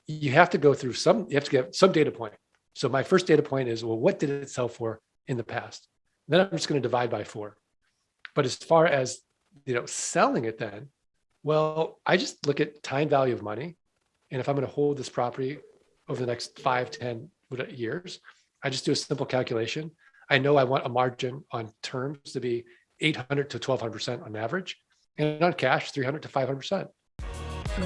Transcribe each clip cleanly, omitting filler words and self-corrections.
you have to go through you have to get some data point. So my first data point is, well, what did it sell for in the past? Then I'm just going to divide by 4. But as far as, selling it then, well, I just look at time value of money. And if I'm going to hold this property over the next 5, 10 years, I just do a simple calculation. I know I want a margin on terms to be 800 to 1200% on average, and on cash, 300 to 500%.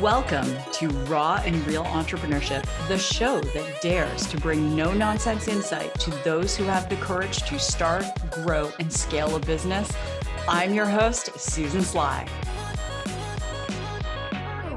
Welcome to Raw and Real Entrepreneurship, the show that dares to bring no-nonsense insight to those who have the courage to start, grow, and scale a business. I'm your host, Susan Sly.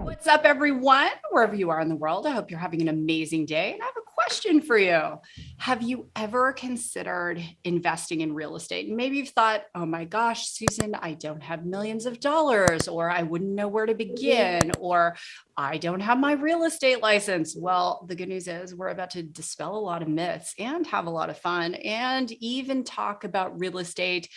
What's up, everyone? Wherever you are in the world, I hope you're having an amazing day. And I have a question for you. Have you ever considered investing in real estate? And maybe you've thought, oh my gosh, Susan, I don't have millions of dollars, or I wouldn't know where to begin, or I don't have my real estate license. Well, the good news is we're about to dispel a lot of myths and have a lot of fun and even talk about real estate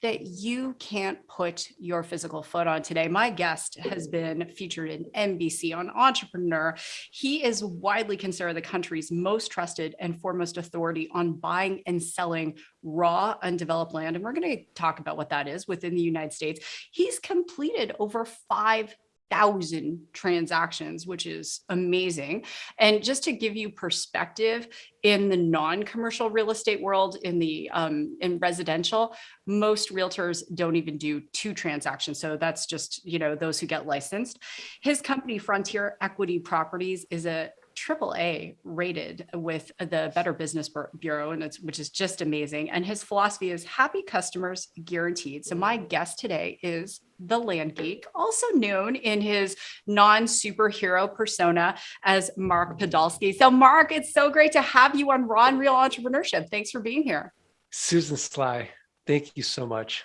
that you can't put your physical foot on today. My guest has been featured in NBC on Entrepreneur. He is widely considered the country's most trusted and foremost authority on buying and selling raw, undeveloped land. And we're going to talk about what that is within the United States. He's completed over 5,000 transactions, which is amazing. And just to give you perspective, in the non-commercial real estate world, in residential, most realtors don't even do 2 transactions. So that's just, those who get licensed. His company, Frontier Equity Properties, is a AAA rated with the Better Business Bureau, which is just amazing. And his philosophy is happy customers guaranteed. So my guest today is the Land Geek, also known in his non-superhero persona as Mark Podolsky. So Mark, it's so great to have you on Raw and Real Entrepreneurship. Thanks for being here. Susan Sly, thank you so much.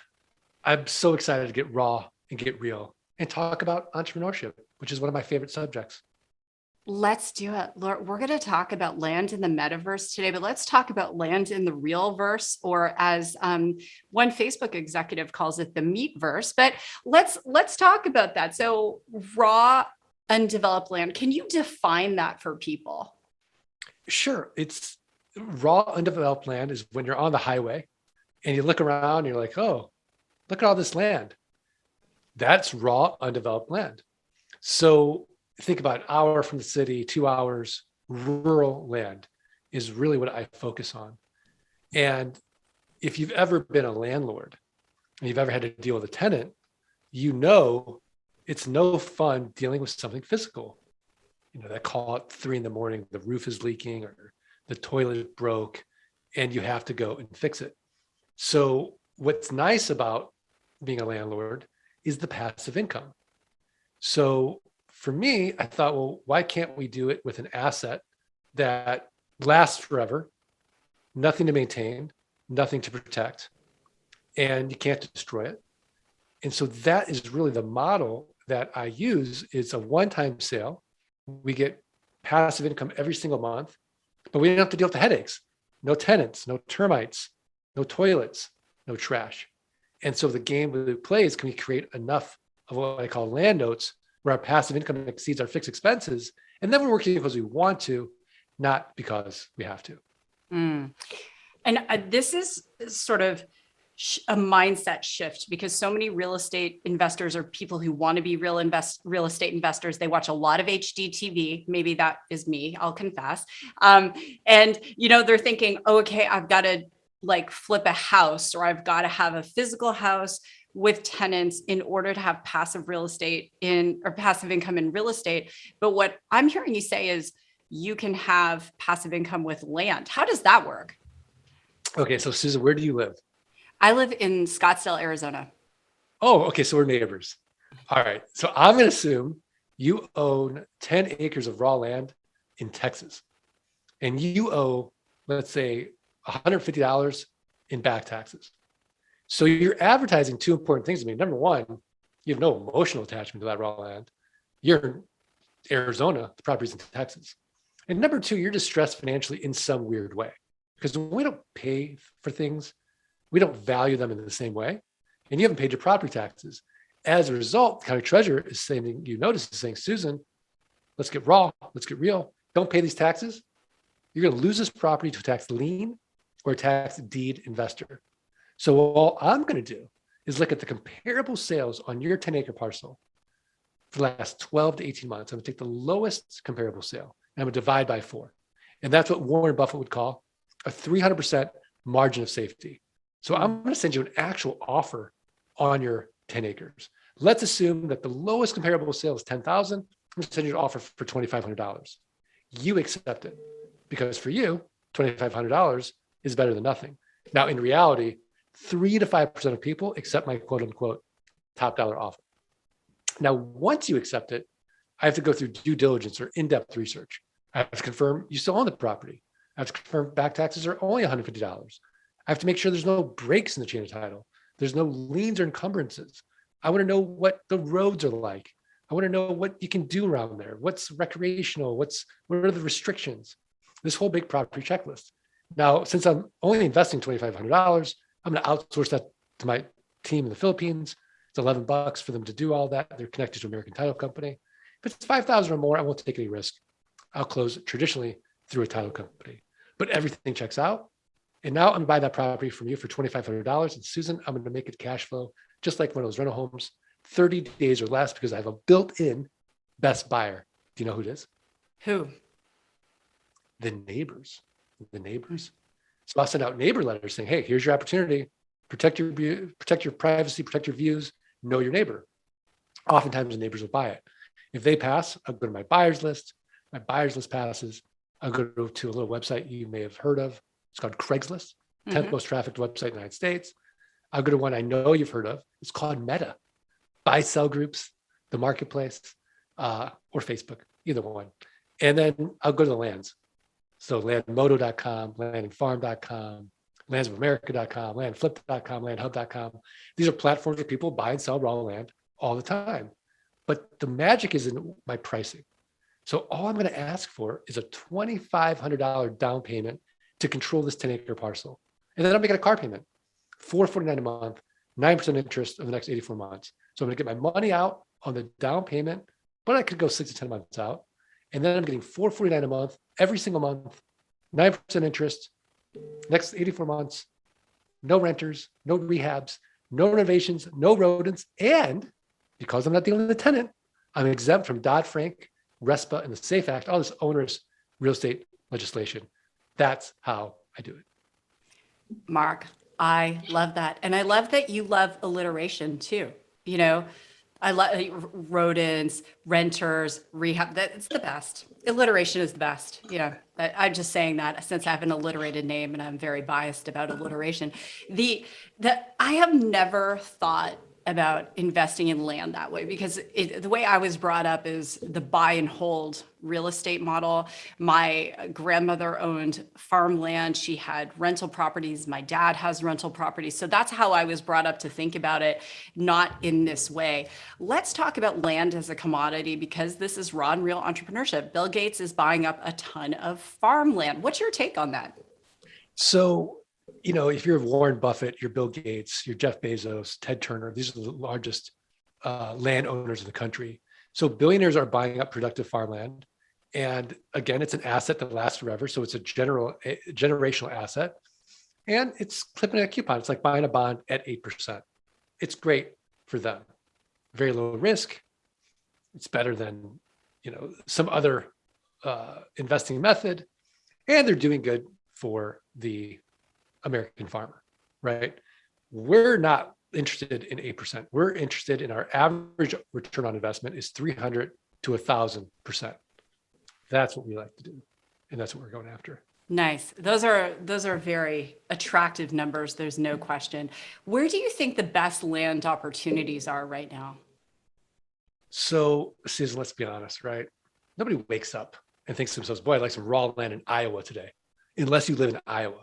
I'm so excited to get raw and get real and talk about entrepreneurship, which is one of my favorite subjects. Let's do it. We're going to talk about land in the metaverse today, but let's talk about land in the real verse, or as one Facebook executive calls it, the meatverse. But let's talk about that. So raw, undeveloped land. Can you define that for people? Sure. It's raw, undeveloped land is when you're on the highway and you look around and you're like, oh, look at all this land. That's raw, undeveloped land. So think about an hour from the city, 2 hours, rural land is really what I focus on. And if you've ever been a landlord and you've ever had to deal with a tenant, it's no fun dealing with something physical. That call at 3 a.m, the roof is leaking or the toilet broke and you have to go and fix it. So what's nice about being a landlord is the passive income. So for me, I thought, well, why can't we do it with an asset that lasts forever, nothing to maintain, nothing to protect, and you can't destroy it. And so that is really the model that I use. It's a one-time sale. We get passive income every single month, but we don't have to deal with the headaches. No tenants, no termites, no toilets, no trash. And so the game we play is, can we create enough of what I call land notes where our passive income exceeds our fixed expenses? And then we're working because we want to, not because we have to. And this is sort of a mindset shift, because so many real estate investors or people who want to be real estate investors, they watch a lot of HGTV. Maybe that is me, I'll confess. And, they're thinking, oh, okay, I've got to flip a house, or I've got to have a physical house with tenants in order to have passive passive income in real estate. But what I'm hearing you say is you can have passive income with land. How does that work? Okay. So Susan, where do you live? I live in Scottsdale, Arizona. Oh, okay. So we're neighbors. All right. So I'm going to assume you own 10 acres of raw land in Texas, and you owe, let's say, $150 in back taxes. So you're advertising 2 important things to me. Number one, you have no emotional attachment to that raw land. You're in Arizona, the property's in Texas. And number 2, you're distressed financially in some weird way, because we don't pay for things. We don't value them in the same way. And you haven't paid your property taxes. As a result, the county treasurer is saying, Susan, let's get raw, let's get real. don't pay these taxes, you're going to lose this property to a tax lien or a tax deed investor. So all I'm going to do is look at the comparable sales on your 10-acre parcel for the last 12 to 18 months. I'm going to take the lowest comparable sale and I'm going to divide by 4. And that's what Warren Buffett would call a 300% margin of safety. So I'm going to send you an actual offer on your 10 acres. Let's assume that the lowest comparable sale is 10,000. I'm going to send you an offer for $2,500. You accept it because for you, $2,500 is better than nothing. Now, in reality, 3 to 5% of people accept my quote unquote top dollar offer. Now, once you accept it, I have to go through due diligence or in-depth research. I have to confirm you still own the property. I have to confirm back taxes are only $150. I have to make sure there's no breaks in the chain of title. There's no liens or encumbrances. I want to know what the roads are like. I want to know what you can do around there. What's recreational? What are the restrictions? This whole big property checklist. Now, since I'm only investing $2,500, I'm going to outsource that to my team in the Philippines. It's $11 for them to do all that. They're connected to an American title company. If it's 5,000 or more, I won't take any risk. I'll close it traditionally through a title company. But everything checks out. And now I'm going to buy that property from you for $2,500. And Susan, I'm going to make it cash flow, just like one of those rental homes, 30 days or less, because I have a built-in best buyer. Do you know who it is? Who? The neighbors. The neighbors. So I'll send out neighbor letters saying, hey, here's your opportunity. Protect your privacy, protect your views, know your neighbor. Oftentimes the neighbors will buy it. If they pass, I'll go to my buyers list. My buyers list passes. I'll go to a little website you may have heard of. It's called Craigslist, 10th most trafficked website in the United States. I'll go to one I know you've heard of. It's called Meta. Buy, sell groups, the marketplace, or Facebook, either one. And then I'll go to the lands. So landmodo.com, landandfarm.com, landsofamerica.com, landflip.com, landhub.com. These are platforms where people buy and sell raw land all the time. But the magic is in my pricing. So all I'm going to ask for is a $2,500 down payment to control this 10-acre parcel. And then I'm making a car payment, $449 a month, 9% interest over the next 84 months. So I'm going to get my money out on the down payment, but I could go 6 to 10 months out. And then I'm getting $449 a month, every single month, 9% interest, next 84 months, no renters, no rehabs, no renovations, no rodents. And because I'm not dealing with the tenant, I'm exempt from Dodd-Frank, RESPA, and the SAFE Act, all this onerous real estate legislation. That's how I do it. Mark, I love that. And I love that you love alliteration too. You know, I love rodents, renters, rehab. That's the best. Alliteration is the best. Yeah. I'm just saying that since I have an alliterated name and I'm very biased about alliteration. I have never thought about investing in land that way because the way I was brought up is the buy and hold real estate model. My grandmother owned farmland. She had rental properties. My dad has rental properties. So that's how I was brought up to think about it, not in this way. Let's talk about land as a commodity because this is raw and real entrepreneurship. Bill Gates is buying up a ton of farmland. What's your take on that? So, you know, if you're Warren Buffett, you're Bill Gates, you're Jeff Bezos, Ted Turner, these are the largest landowners in the country. So billionaires are buying up productive farmland. And again, it's an asset that lasts forever. So it's a generational asset. And it's clipping a coupon. It's like buying a bond at 8%. It's great for them. Very low risk. It's better than, you know, some other investing method. And they're doing good for the American farmer, right? We're not interested in 8%. We're interested in our average return on investment is 300 to 1,000%. That's what we like to do. And that's what we're going after. Nice. Those are very attractive numbers. There's no question. Where do you think the best land opportunities are right now? So, Susan, let's be honest, right? Nobody wakes up and thinks to themselves, boy, I'd like some raw land in Iowa today, unless you live in Iowa.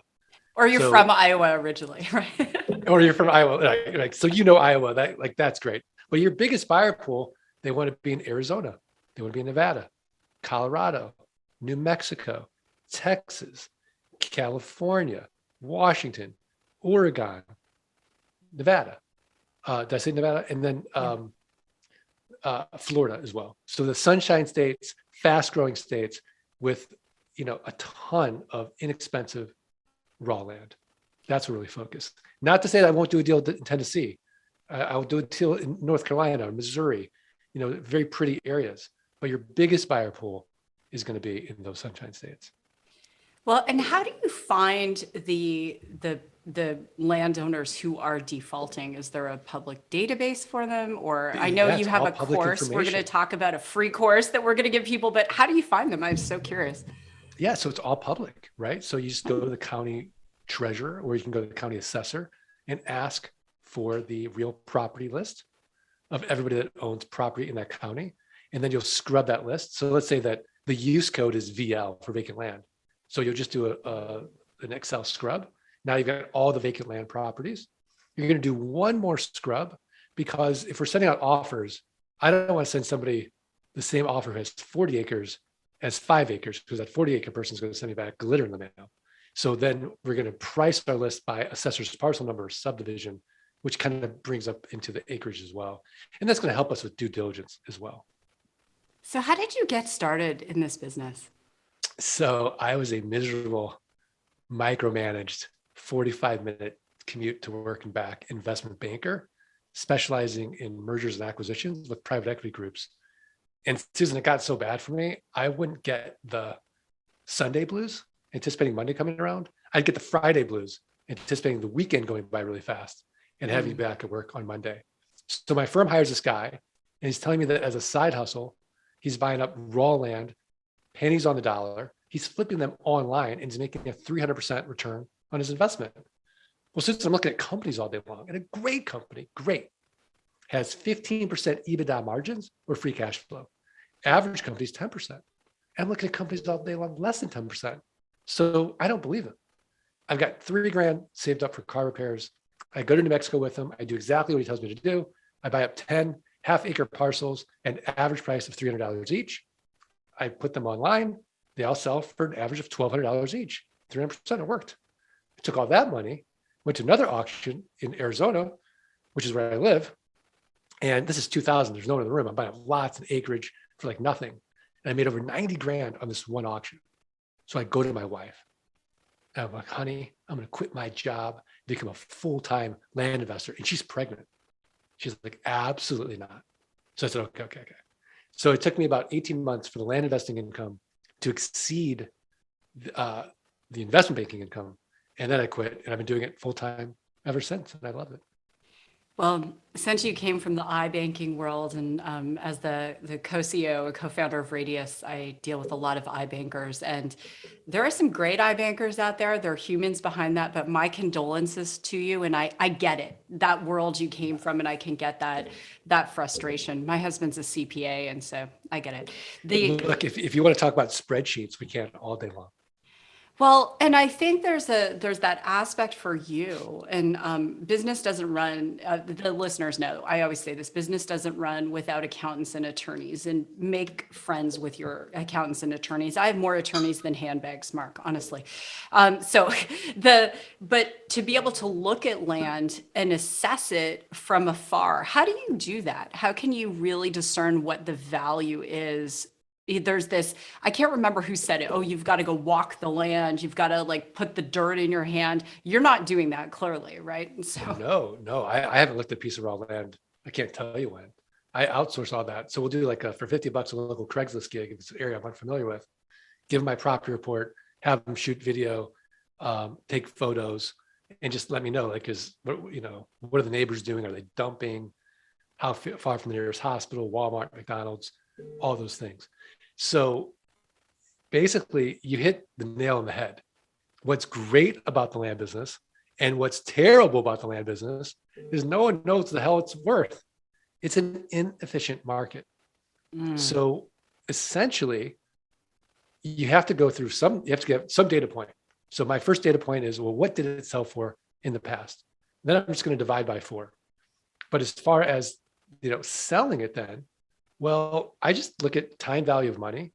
Or you're from Iowa originally, right? Or you're from Iowa, like so you know Iowa. That's great. But your biggest buyer pool, they want to be in Arizona, they want to be in Nevada, Colorado, New Mexico, Texas, California, Washington, Oregon, Nevada. Did I say Nevada? And then Florida as well. So the sunshine states, fast-growing states, with, a ton of inexpensive raw land. That's really focused. Not to say that I won't do a deal in Tennessee. I'll do a deal in North Carolina or Missouri, very pretty areas. But your biggest buyer pool is going to be in those sunshine states. Well, and how do you find the landowners who are defaulting? Is there a public database for them? Or I know Yeah, you it's have all a public course. We're going to information. talk about a free course that we're going to give people, but how do you find them? I'm so curious. Yeah, so it's all public, right? So you just go to the county treasurer, or you can go to the county assessor and ask for the real property list of everybody that owns property in that county. And then you'll scrub that list. So let's say that the use code is VL for vacant land. So you'll just do an Excel scrub. Now you've got all the vacant land properties. You're going to do one more scrub, because if we're sending out offers, I don't want to send somebody the same offer who has 40 acres as 5 acres, because that 40-acre person is going to send me back glitter in the mail. So then we're going to price our list by assessor's parcel number or subdivision, which kind of brings up into the acreage as well. And that's going to help us with due diligence as well. So how did you get started in this business? So I was a miserable, micromanaged 45-minute commute to work and back investment banker, specializing in mergers and acquisitions with private equity groups. And Susan, it got so bad for me, I wouldn't get the Sunday blues, anticipating Monday coming around. I'd get the Friday blues, anticipating the weekend going by really fast and having you back at work on Monday. So my firm hires this guy, and he's telling me that as a side hustle, he's buying up raw land, pennies on the dollar. He's flipping them online, and he's making a 300% return on his investment. Well, since I'm looking at companies all day long, and a great company, great, has 15% EBITDA margins or free cash flow. Average company's 10%. I'm looking at companies all day long, less than 10%. So I don't believe it. I've got $3,000 saved up for car repairs. I go to New Mexico with him. I do exactly what he tells me to do. I buy up 10 half-acre parcels at an average price of $300 each. I put them online. They all sell for an average of $1,200 each. 300%, it worked. I took all that money, went to another auction in Arizona, which is where I live. And this is 2000. There's no one in the room. I'm buying lots of acreage for like nothing. And I made over $90,000 on this one auction. So I go to my wife. And I'm like, honey, I'm going to quit my job, become a full-time land investor. And she's pregnant. She's like, absolutely not. So I said, okay. So it took me about 18 months for the land investing income to exceed the investment banking income. And then I quit, and I've been doing it full-time ever since. And I love it. Well, since you came from the iBanking world, and as the co-CEO, co-founder of Radius, I deal with a lot of iBankers, and there are some great iBankers out there. There are humans behind that, but my condolences to you. And I get it, that world you came from, and I can get that frustration. My husband's a CPA, and so I get it. Look, if you want to talk about spreadsheets, we can all day long. Well, and I think there's that aspect for you, and business doesn't run. The listeners know I always say this: business doesn't run without accountants and attorneys. And make friends with your accountants and attorneys. I have more attorneys than handbags, Mark, honestly. But to be able to look at land and assess it from afar, how do you do that? How can you really discern what the value is? There's this, I can't remember who said it. Oh, you've got to go walk the land. You've got to like put the dirt in your hand. You're not doing that, clearly, right? So No, I haven't looked at a piece of raw land. I can't tell you when. I outsource all that. So we'll do like for $50 a local Craigslist gig. If it's an area I'm unfamiliar with, give them my property report, have them shoot video, take photos, and just let me know, like, what are the neighbors doing? Are they dumping? How far from the nearest hospital, Walmart, McDonald's, all those things. So basically, you hit the nail on the head. What's great about the land business and what's terrible about the land business is no one knows the hell it's worth. It's an inefficient market. So essentially, you have to go through you have to get some data point. So my first data point is, well, what did it sell for in the past? Then I'm just going to divide by 4. But as far as, selling it then, well, I just look at time value of money.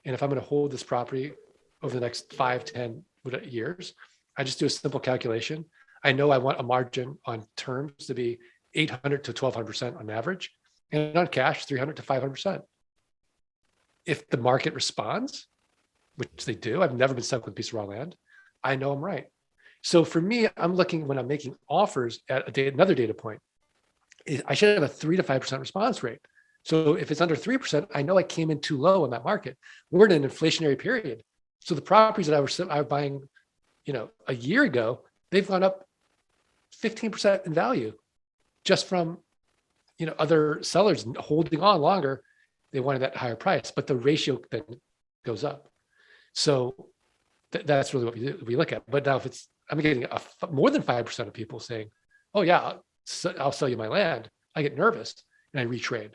And if I'm going to hold this property over the next 5, 10 years, I just do a simple calculation. I know I want a margin on terms to be 800 to 1200% on average, and on cash, 300 to 500%. If the market responds, which they do. I've never been stuck with a piece of raw land. I know I'm right. So for me, I'm looking when I'm making offers at another data point, I should have a 3 to 5% response rate. So if it's under 3%, I know I came in too low in that market. We're in an inflationary period. So the properties that I was buying, a year ago, they've gone up 15% in value just from, other sellers holding on longer. They wanted that higher price, but the ratio then goes up. So that's really what we look at. But now if I'm getting more than 5% of people saying, oh yeah, I'll sell you my land, I get nervous and I retrade.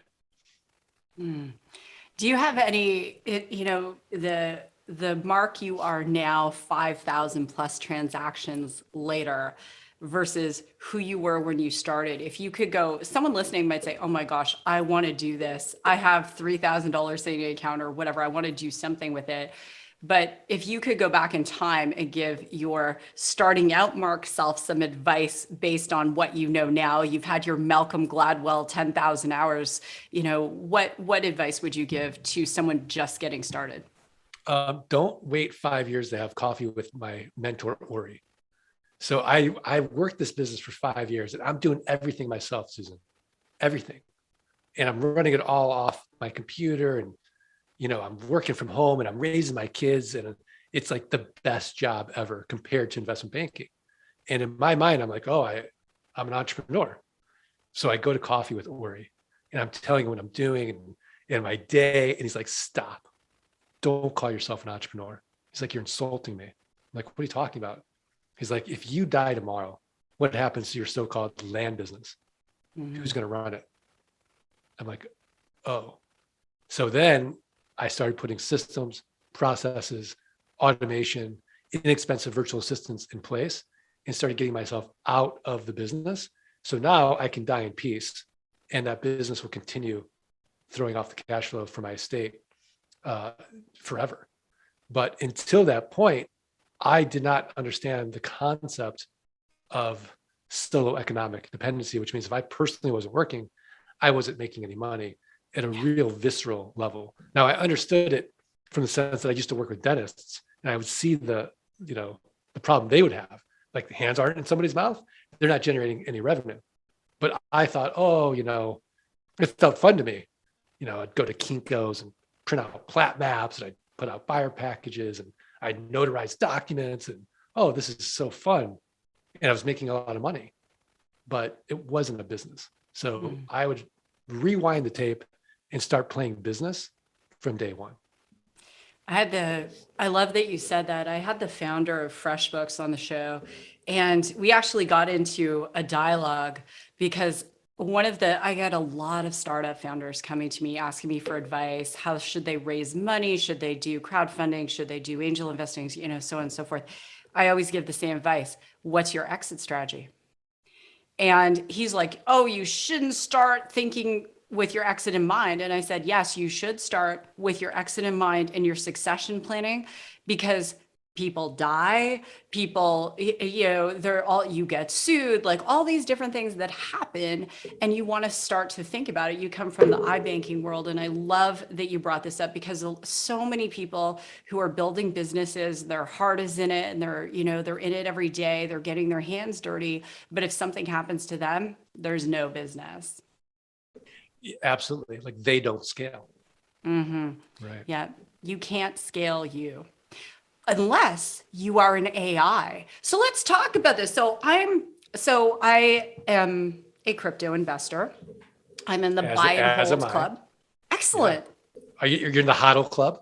Do you have any, the Mark, you are now 5,000 plus transactions later versus who you were when you started. If you could go, someone listening might say, oh my gosh, I want to do this. I have $3,000 savings account or whatever. I want to do something with it. But if you could go back in time and give your starting out Mark self some advice based on what you know now, you've had your Malcolm Gladwell 10,000 hours, what advice would you give to someone just getting started? Don't wait 5 years to have coffee with my mentor, Ori. So I worked this business for 5 years and I'm doing everything myself, Susan, everything. And I'm running it all off my computer and I'm working from home and I'm raising my kids and it's like the best job ever compared to investment banking. And in my mind, I'm like, oh, I'm an entrepreneur. So I go to coffee with Ori and I'm telling him what I'm doing and my day. And he's like, stop, don't call yourself an entrepreneur. He's like, you're insulting me. I'm like, what are you talking about? He's like, if you die tomorrow, what happens to your so-called land business? Mm-hmm. Who's going to run it? I'm like, oh. So then I started putting systems, processes, automation, inexpensive virtual assistants in place and started getting myself out of the business. So now I can die in peace and that business will continue throwing off the cash flow for my estate forever. But until that point, I did not understand the concept of solo economic dependency, which means if I personally wasn't working, I wasn't making any money at a real visceral level. Now I understood it from the sense that I used to work with dentists and I would see the problem they would have. Like the hands aren't in somebody's mouth, they're not generating any revenue. But I thought, it felt fun to me. I'd go to Kinko's and print out plat maps and I'd put out buyer packages and I'd notarize documents and, this is so fun. And I was making a lot of money, but it wasn't a business. So I would rewind the tape and start playing business from day one. I love that you said that. I had the founder of FreshBooks on the show and we actually got into a dialogue because I got a lot of startup founders coming to me, asking me for advice. How should they raise money? Should they do crowdfunding? Should they do angel investing? So on and so forth. I always give the same advice. What's your exit strategy? And he's like, oh, you shouldn't start thinking with your exit in mind. And I said, yes, you should start with your exit in mind and your succession planning because people die, you get sued, like all these different things that happen. And you want to start to think about it. You come from the iBanking world. And I love that you brought this up because so many people who are building businesses, their heart is in it and they're in it every day. They're getting their hands dirty. But if something happens to them, there's no business. Absolutely. Like they don't scale. Mm-hmm. Right. Yeah. You can't scale you unless you are an AI. So let's talk about this. So I am a crypto investor. I'm in the buy and hold club. Excellent. Yeah. You're in the HODL club?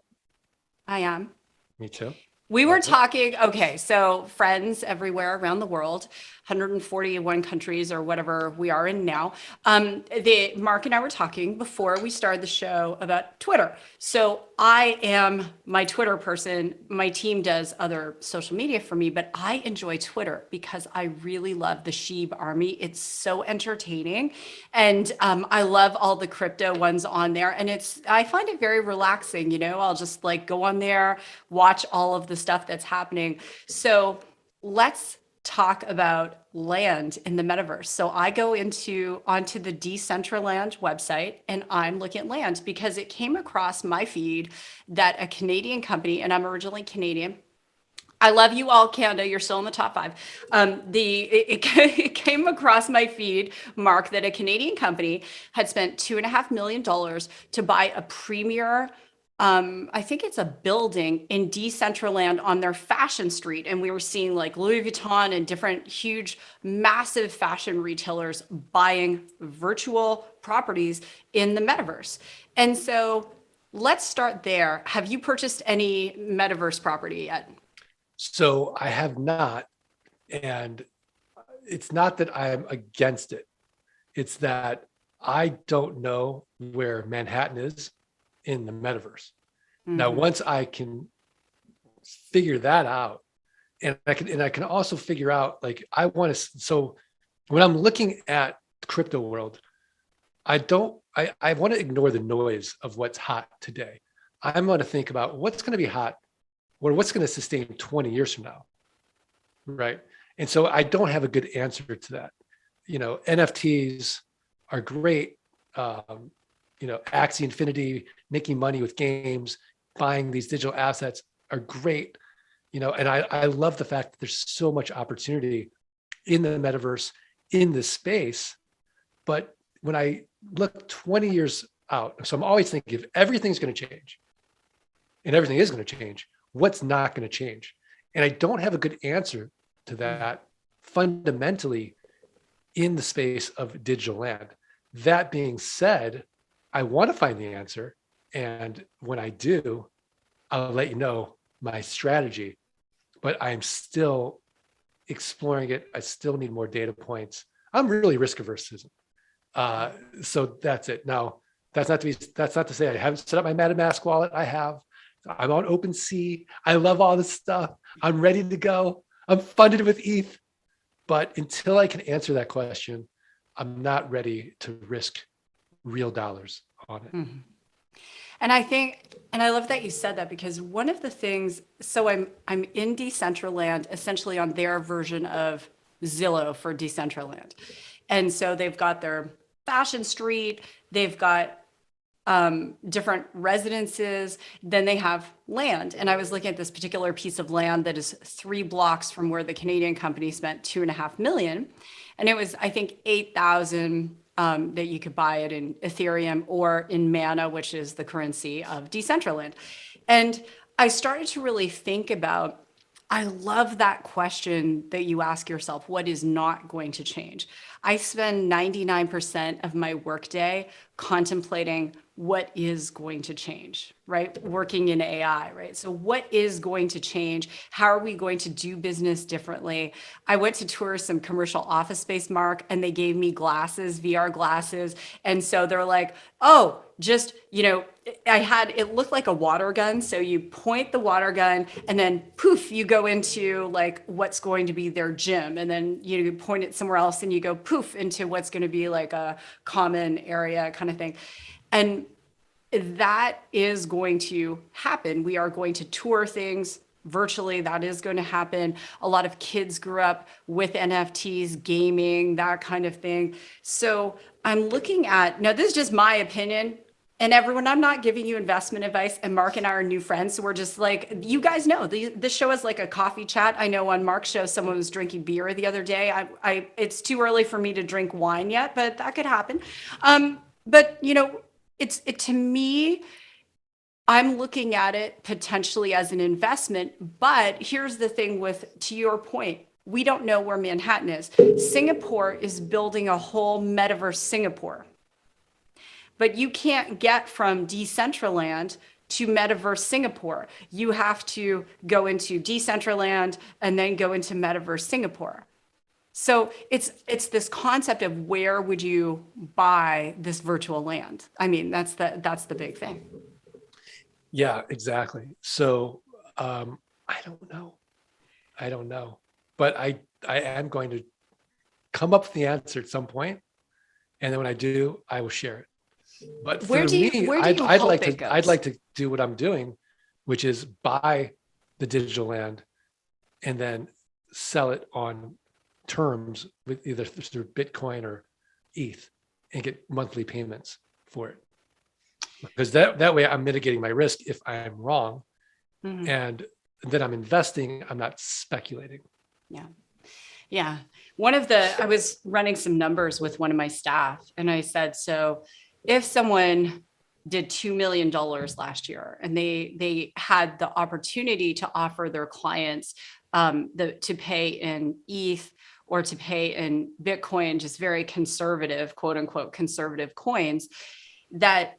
I am. Me too. We were talking, so friends everywhere around the world, 141 countries or whatever we are in now. Mark and I were talking before we started the show about Twitter. So I am my Twitter person. My team does other social media for me, but I enjoy Twitter because I really love the Sheeb army. It's so entertaining. And I love all the crypto ones on there. And I find it very relaxing. I'll just like go on there, watch all of the stuff that's happening. So let's talk about land in the metaverse. So I go onto the Decentraland website and I'm looking at land because it came across my feed that a Canadian company, and I'm originally Canadian. I love you all, Canada. You're still in the top 5. It came across my feed, Mark, that a Canadian company had spent $2.5 million to buy a premier, I think it's a building in Decentraland on their fashion street. And we were seeing like Louis Vuitton and different huge, massive fashion retailers buying virtual properties in the metaverse. And so let's start there. Have you purchased any metaverse property yet? So I have not, and it's not that I'm against it. It's that I don't know where Manhattan is in the metaverse. Now, Mhm. once I can figure that out, and I can also figure out like I want to. So when I'm looking at crypto world, I want to ignore the noise of what's hot today. I'm going to think about what's going to be hot or what's going to sustain 20 years from now, right? And so I don't have a good answer to that. NFTs are great. Axie Infinity, making money with games, buying these digital assets are great. And I love the fact that there's so much opportunity in the metaverse, in this space. But when I look 20 years out, so I'm always thinking if everything's going to change, and everything is going to change, what's not going to change? And I don't have a good answer to that fundamentally in the space of digital land. That being said, I want to find the answer. And when I do, I'll let you know my strategy, but I'm still exploring it. I still need more data points. I'm really risk averse, Susan. So that's it. Now, that's not to say I haven't set up my MetaMask wallet. I have. I'm on OpenSea. I love all this stuff. I'm ready to go. I'm funded with ETH. But until I can answer that question, I'm not ready to risk real dollars on it. Mhm. And I think, and I love that you said that because one of the things, so I'm in Decentraland, essentially on their version of Zillow for Decentraland. And so they've got their fashion street, they've got different residences, then they have land. And I was looking at this particular piece of land that is 3 blocks from where the Canadian company spent $2.5 million. And it was, I think, 8,000 that you could buy it in Ethereum or in Mana, which is the currency of Decentraland. And I started to really think about, I love that question that you ask yourself, what is not going to change? I spend 99% of my workday contemplating what is going to change, right? Working in AI, right? So what is going to change? How are we going to do business differently? I went to tour some commercial office space, Mark, and they gave me glasses, VR glasses. And so they're like, oh, just, it looked like a water gun. So you point the water gun and then poof, you go into like what's going to be their gym. And then you point it somewhere else and you go poof into what's going to be like a common area kind of thing. And that is going to happen. We are going to tour things virtually. That is going to happen. A lot of kids grew up with NFTs, gaming, that kind of thing. So I'm looking at, now this is just my opinion. And everyone, I'm not giving you investment advice. And Mark and I are new friends. So we're just like, you guys know, this show is like a coffee chat. I know on Mark's show, someone was drinking beer the other day. It's too early for me to drink wine yet, but that could happen. But to me, I'm looking at it potentially as an investment. But here's the thing to your point, we don't know where Manhattan is. Singapore is building a whole metaverse Singapore. But you can't get from Decentraland to Metaverse Singapore. You have to go into Decentraland and then go into Metaverse Singapore. So it's this concept of where would you buy this virtual land? I mean, that's the big thing. Yeah, exactly. So I don't know, but I am going to come up with the answer at some point, and then when I do, I will share it. But for me, I'd like to do what I'm doing, which is buy the digital land and then sell it on terms with either through Bitcoin or ETH and get monthly payments for it. Because that way I'm mitigating my risk if I'm wrong. Mhm. And then I'm investing, I'm not speculating. Yeah. Yeah. I was running some numbers with one of my staff and I said, so if someone did $2 million last year and they had the opportunity to offer their clients to pay in ETH or to pay in Bitcoin, just very conservative, quote unquote, conservative coins, that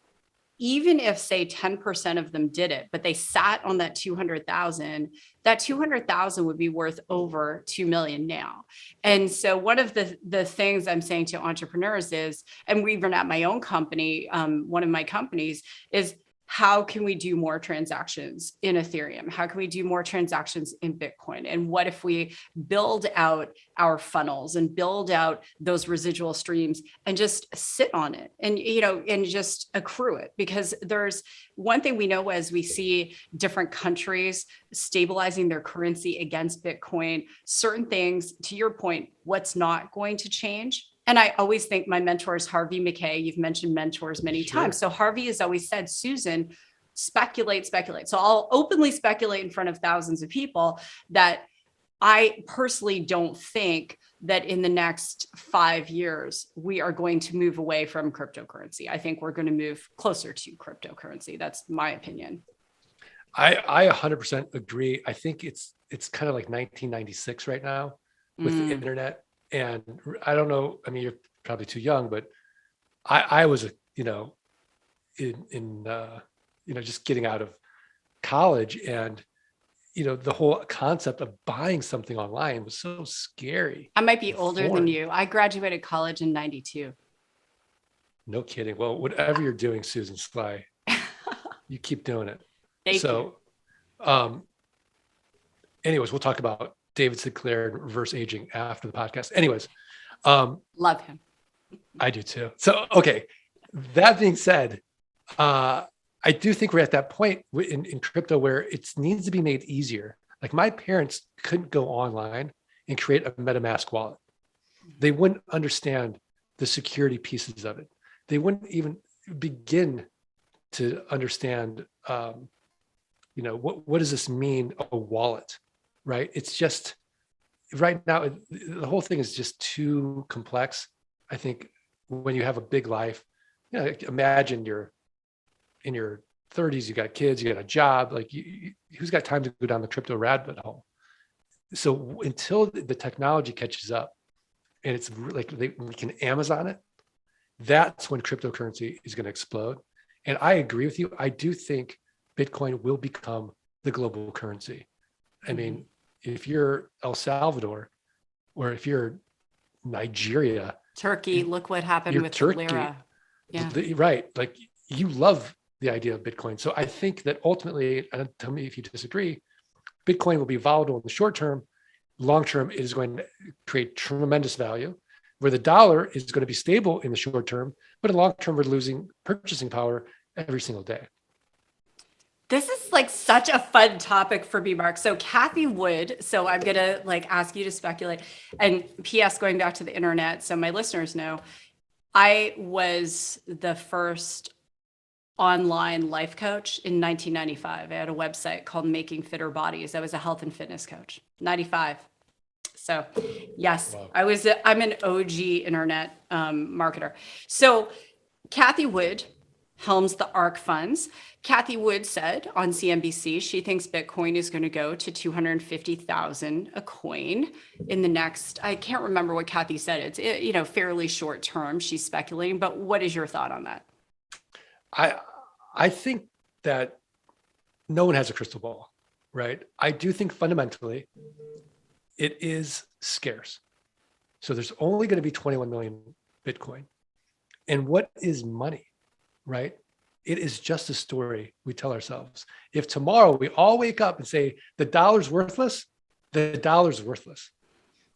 even if say 10% of them did it, but they sat on that 200,000, that 200,000 would be worth over 2 million now. And so one of the things I'm saying to entrepreneurs is, and even at my own company, one of my companies is, how can we do more transactions in Ethereum? How can we do more transactions in Bitcoin? And what if we build out our funnels and build out those residual streams and just sit on it and, and just accrue it? Because there's one thing we know as we see different countries stabilizing their currency against Bitcoin, certain things, to your point, what's not going to change. And I always think my mentor is Harvey McKay. You've mentioned mentors many times. So Harvey has always said, Susan, speculate. So I'll openly speculate in front of thousands of people that I personally don't think that in the next 5 years, we are going to move away from cryptocurrency. I think we're going to move closer to cryptocurrency. That's my opinion. I 100% agree. I think it's kind of like 1996 right now with the internet. And I don't know, I mean, you're probably too young, but I was, just getting out of college, and, the whole concept of buying something online was so scary. I might be older than you. I graduated college in 92. No kidding. Well, whatever you're doing, Susan Sly, you keep doing it. Thank you. Anyways, we'll talk about David Sinclair and reverse aging after the podcast. Anyways, love him. I do too. So, okay. That being said, I do think we're at that point in crypto where it needs to be made easier. Like my parents couldn't go online and create a MetaMask wallet. They wouldn't understand the security pieces of it. They wouldn't even begin to understand, what does this mean, a wallet, right? It's just, right now, the whole thing is just too complex. I think when you have a big life, imagine you're in your 30s, you got kids, you got a job, like who's got time to go down the crypto rabbit hole? So until the technology catches up and it's like we can Amazon it, that's when cryptocurrency is going to explode. And I agree with you. I do think Bitcoin will become the global currency. I mean, if you're El Salvador, or if you're Nigeria, Turkey, look what happened with Turkey, the lira. Yeah. Right. Like you love the idea of Bitcoin. So I think that ultimately, and tell me if you disagree, Bitcoin will be volatile in the short term. Long term, it is going to create tremendous value, where the dollar is going to be stable in the short term, but in the long term, we're losing purchasing power every single day. This is like such a fun topic for me, Mark. So Cathie Wood, so I'm going to ask you to speculate. And PS, going back to the internet, so my listeners know, I was the first online life coach in 1995. I had a website called Making Fitter Bodies. I was a health and fitness coach, 95. So yes, wow. I'm an OG internet marketer. So Cathie Wood helms the ARK funds. Cathie Wood said on CNBC, she thinks Bitcoin is going to go to 250,000 a coin in the next, I can't remember what Cathie said. It's, fairly short term. She's speculating, but what is your thought on that? I think that no one has a crystal ball, right? I do think fundamentally it is scarce. So there's only going to be 21 million Bitcoin. And what is money, right? It is just a story we tell ourselves. If tomorrow we all wake up and say the dollar's worthless, the dollar's worthless.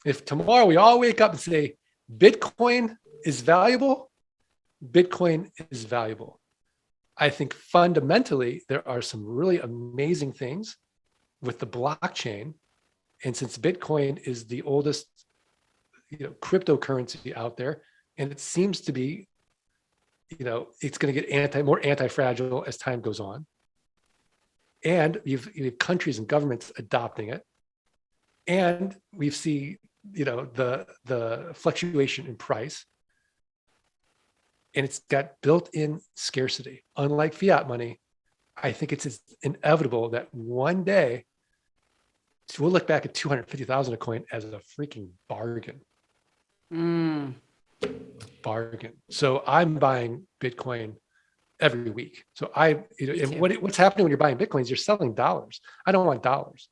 If tomorrow we all wake up and say Bitcoin is valuable, Bitcoin is valuable. I think fundamentally there are some really amazing things with the blockchain And since Bitcoin is the oldest, cryptocurrency out there, and it seems to be, it's going to get more anti-fragile as time goes on. And you have countries and governments adopting it. And we see, the fluctuation in price. And it's got built-in scarcity. Unlike fiat money, I think it's inevitable that one day we'll look back at 250,000 a coin as a freaking bargain. Bargain. So I'm buying Bitcoin every week. So and what's happening when you're buying Bitcoins? You're selling dollars. I don't want dollars.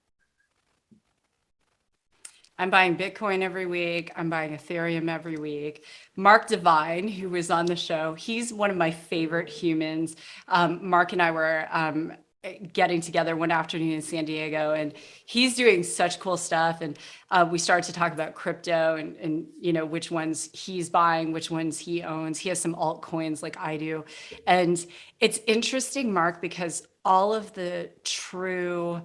I'm buying Bitcoin every week. I'm buying Ethereum every week. Mark Devine, who was on the show, he's one of my favorite humans. Mark and I were getting together one afternoon in San Diego, and he's doing such cool stuff. And we started to talk about crypto and which ones he's buying, which ones he owns. He has some altcoins like I do. And it's interesting, Mark, because all of the true,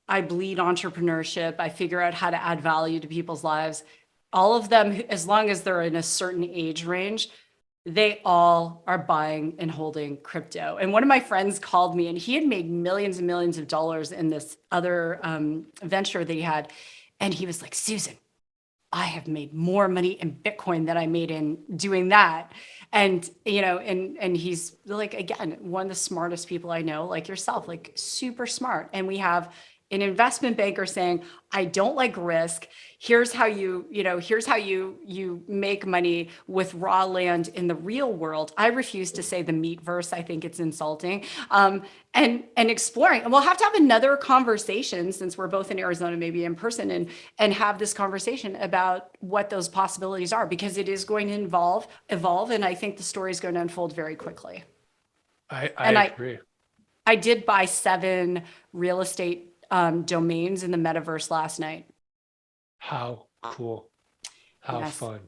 I bleed entrepreneurship, I figure out how to add value to people's lives. All of them, as long as they're in a certain age range, they all are buying and holding crypto. And one of my friends called me, and he had made millions and millions of dollars in this other venture that he had. And he was like, Susan, I have made more money in Bitcoin than I made in doing that. And, and he's like, again, one of the smartest people I know, like yourself, like super smart. And we have an investment banker saying, I don't like risk. Here's how here's how you make money with raw land in the real world. I refuse to say the Metaverse. I think it's insulting. And exploring. And we'll have to have another conversation, since we're both in Arizona, maybe in person, and have this conversation about what those possibilities are, because it is going to evolve. And I think the story is going to unfold very quickly. I agree. I did buy 7 real estate domains in the Metaverse last night. How cool. How fun.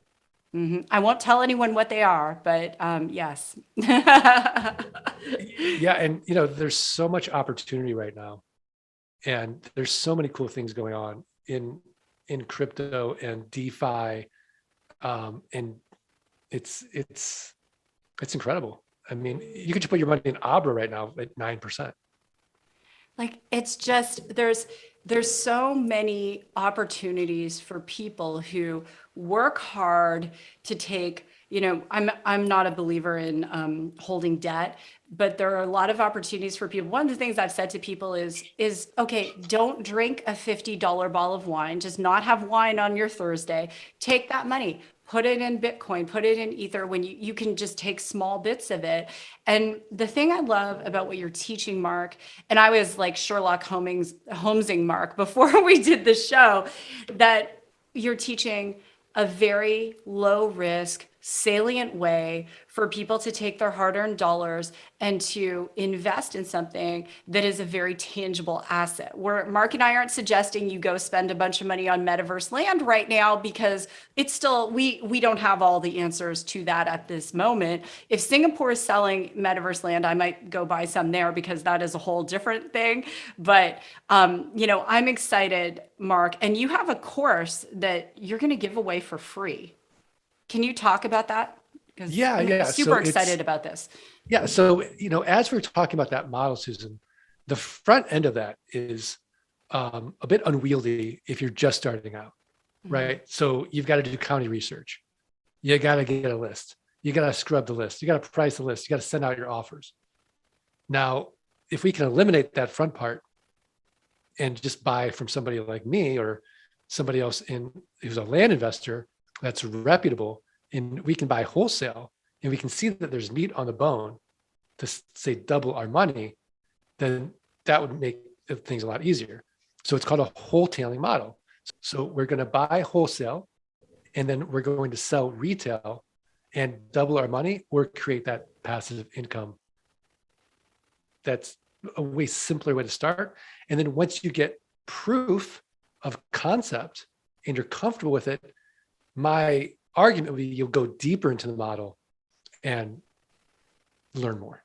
Mm-hmm. I won't tell anyone what they are, but yes. Yeah. And, there's so much opportunity right now. And there's so many cool things going on in crypto and DeFi. And it's incredible. I mean, you could just put your money in Abra right now at 9%. Like, it's just, there's so many opportunities for people who work hard to take, I'm not a believer in holding debt, but there are a lot of opportunities for people. One of the things I've said to people is okay, don't drink a $50 bottle of wine, just not have wine on your Thursday. Take that money, put it in Bitcoin, put it in Ether, when you can just take small bits of it. And the thing I love about what you're teaching, Mark, and I was like Sherlock Holmesing Mark before we did the show, that you're teaching a very low risk, salient way for people to take their hard-earned dollars and to invest in something that is a very tangible asset. Where Mark and I aren't suggesting you go spend a bunch of money on Metaverse land right now, because it's still, we don't have all the answers to that at this moment. If Singapore is selling Metaverse land, I might go buy some there, because that is a whole different thing. But I'm excited, Mark, and you have a course that you're going to give away for free. Can you talk about that? Because I'm super excited about this. Yeah. So, as we're talking about that model, Susan, the front end of that is a bit unwieldy if you're just starting out, right? Mm-hmm. So you've got to do county research. You got to get a list. You got to scrub the list. You got to price the list. You got to send out your offers. Now, if we can eliminate that front part and just buy from somebody like me or somebody else who's a land investor that's reputable, and we can buy wholesale, and we can see that there's meat on the bone to say double our money, then that would make things a lot easier. So it's called a wholetailing model. So we're going to buy wholesale, and then we're going to sell retail and double our money, or create that passive income. That's a way simpler way to start. And then once you get proof of concept and you're comfortable with it, my argument would be you'll go deeper into the model and learn more.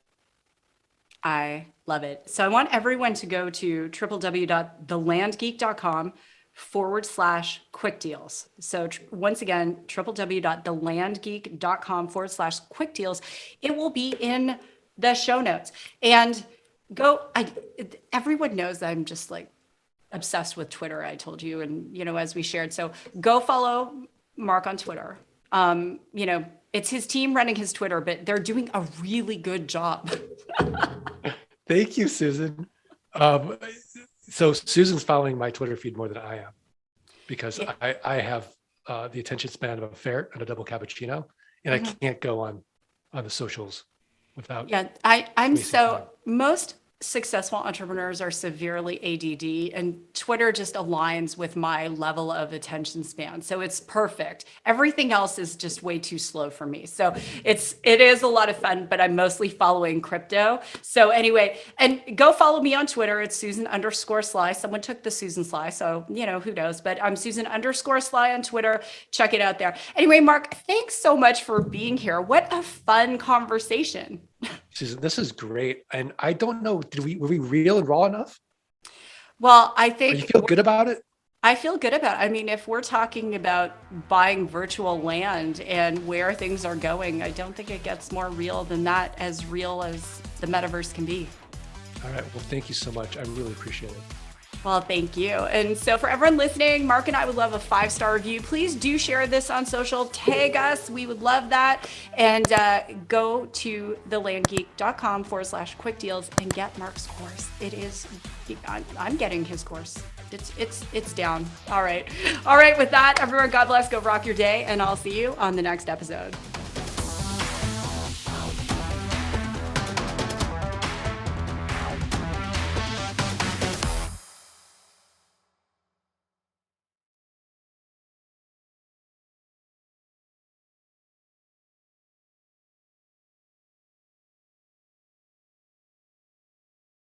I love it. So I want everyone to go to www.thelandgeek.com/quick deals. So once again, www.thelandgeek.com/quick deals. It will be in the show notes. And everyone knows that I'm just like obsessed with Twitter, I told you, and as we shared. So go follow Mark on Twitter. It's his team running his Twitter, but they're doing a really good job. Thank you, Susan. So Susan's following my Twitter feed more than I am, because I have the attention span of a ferret and a double cappuccino, and I can't go on the socials without. Yeah, I'm so most successful entrepreneurs are severely ADD, and Twitter just aligns with my level of attention span. So it's perfect. Everything else is just way too slow for me. So it is a lot of fun, but I'm mostly following crypto. So anyway, and go follow me on Twitter. It's Susan_Sly. Someone took the Susan Sly, so who knows, but I'm Susan_Sly on Twitter. Check it out there. Anyway, Mark, thanks so much for being here. What a fun conversation. Susan, this is great. And I don't know, were we real and raw enough? Well, I think you feel good about it? I feel good about it. I mean, if we're talking about buying virtual land and where things are going, I don't think it gets more real than that, as real as the metaverse can be. All right. Well, thank you so much. I really appreciate it. Well, thank you. And so for everyone listening, Mark and I would love a 5-star review. Please do share this on social, tag us. We would love that. And go to thelandgeek.com/quick deals and get Mark's course. I'm getting his course. It's down. All right. With that, everyone, God bless, go rock your day. And I'll see you on the next episode.